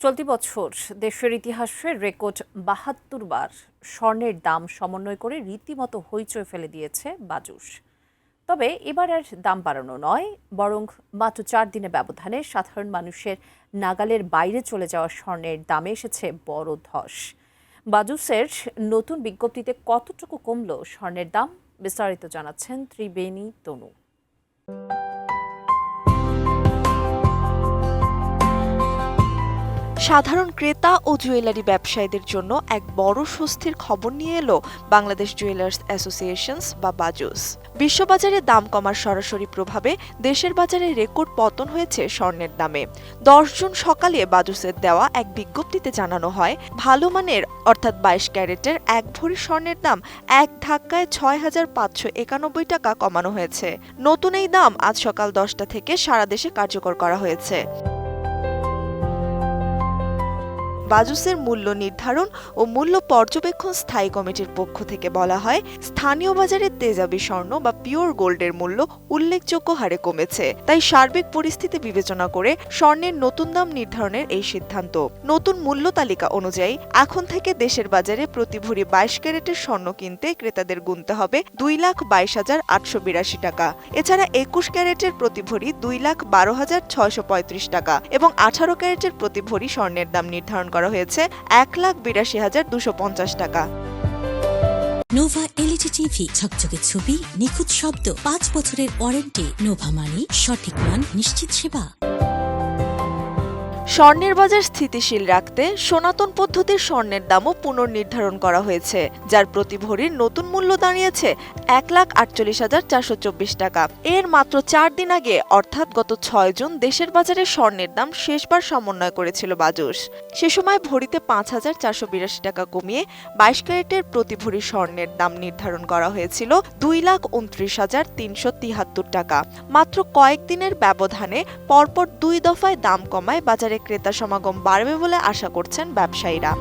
চলতি বছর দেশের ইতিহাসে রেকর্ড ৭২ বার স্বর্ণের দাম সমন্বয় করে রীতিমতো হইচই ফেলে দিয়েছে বাজুস। তবে এবার আর দাম বাড়ানো নয়, বরং মাত্র ৪ দিনের ব্যবধানে সাধারণ মানুষের নাগালের বাইরে চলে যাওয়া স্বর্ণের দামে এসেছে বড় ধস। বাজুসের নতুন বিজ্ঞপ্তিতে কতটুকু কমল স্বর্ণের দাম, বিস্তারিত জানাচ্ছেন ত্রিবেণী তনু। সাধারণ ক্রেতা ও জুয়েলারি ব্যবসায়ীদের জন্য এক বড় স্বস্তির খবর নিয়ে এলো বাংলাদেশ জুয়েলার্স অ্যাসোসিয়েশনস বা বাজুস। বিশ্ববাজারে দাম কমার সরাসরি প্রভাবে দেশের বাজারে রেকর্ড পতন হয়েছে স্বর্ণের দামে। ১০ জুন সকালে বাজুসের দেওয়া এক বিজ্ঞপ্তিতে জানানো হয়, ভালো মানের অর্থাৎ ২২ ক্যারেটের ১ ভরি স্বর্ণের দাম এক ধাক্কায় ৬,৫৯১ টাকা কমানো হয়েছে। নতুন এই দাম আজ সকাল ১০টা থেকে সারা দেশে কার্যকর করা হয়েছে। বাজুসের মূল্য নির্ধারণ ও মূল্য পর্যবেক্ষণ স্থায়ী কমিটির পক্ষ থেকে বলা হয়, স্থানীয় বাজারে তেজাবি স্বর্ণ বা পিওর গোল্ডের মূল্য উল্লেখযোগ্য হারে কমেছে। তাই সার্বিক পরিস্থিতি বিবেচনা করে স্বর্ণের নতুন দাম নির্ধারণের এই সিদ্ধান্ত। নতুন মূল্য তালিকা অনুযায়ী এখন থেকে দেশের বাজারে প্রতি ভরি ২২ ক্যারেটের স্বর্ণ কিনতে ক্রেতাদের গুনতে হবে ২,২২,৮৮২ টাকা। এছাড়া ২১ ক্যারেটের প্রতি ভরি ২,১২,৬৩৫ টাকা এবং ১৮ ক্যারেটের প্রতি ভরি স্বর্ণের দাম নির্ধারণ করা হয়েছে ১,৮২,২৫০ টাকা। নোভা এলইডি টিভি, ঝকঝকে ছবি, নিখুঁত শব্দ, ৫ বছরের ওয়ারেন্টি। নোভা মানে সঠিক মান, নিশ্চিত সেবা। স্বর্ণের বাজার স্থিতিশীল রাখতে সনাতন পদ্ধতির স্বর্ণের দামও পুনর্নির্ধারণ করা হয়েছে, যার প্রতি ভরির নতুন মূল্য দাঁড়িয়েছে ১,৪৮,৪২৪ টাকা। এর মাত্র ৪ দিন আগে অর্থাৎ গত ৬ জুন দেশের বাজারে স্বর্ণের দাম শেষবার সমন্বয় করেছিল বাজুস। সে সময় ভরিতে ৫,৪৮২ টাকা কমিয়ে ২২ ক্যারেটের প্রতি ভরি স্বর্ণের দাম নির্ধারণ করা হয়েছিল ২,২৯,৩৭৩ টাকা। মাত্র কয়েকদিনের ব্যবধানে পরপর ২ দফায় দাম কমায় বাজারে ক্রেতা সমাগম বাড়বে বলে আশা করছেন ব্যবসায়ীরা।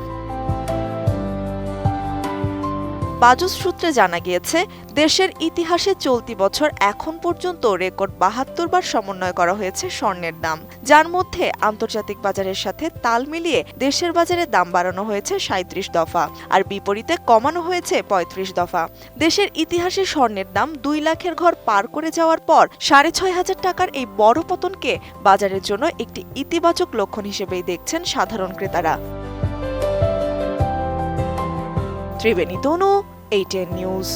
বাজুস সূত্রে জানা গিয়েছে, দেশের ইতিহাসে চলতি বছর এখন পর্যন্ত রেকর্ড ৭২ বার সমন্বয় করা হয়েছে স্বর্ণের দাম, যার মধ্যে আন্তর্জাতিক বাজারের সাথে তাল মিলিয়ে দেশের বাজারে দাম বাড়ানো হয়েছে ৩৭ দফা আর বিপরীতে কমানো হয়েছে ৩৫ দফা। দেশের ইতিহাসে স্বর্ণের দাম ২ লাখের ঘর পার করে যাওয়ার পর ৬,৫০০ টাকার এই বড় পতনকে বাজারের জন্য একটি ইতিবাচক লক্ষণ হিসেবেই দেখছেন সাধারণ ক্রেতারা। ত্রিবেণী তনু, ATN নিউজ।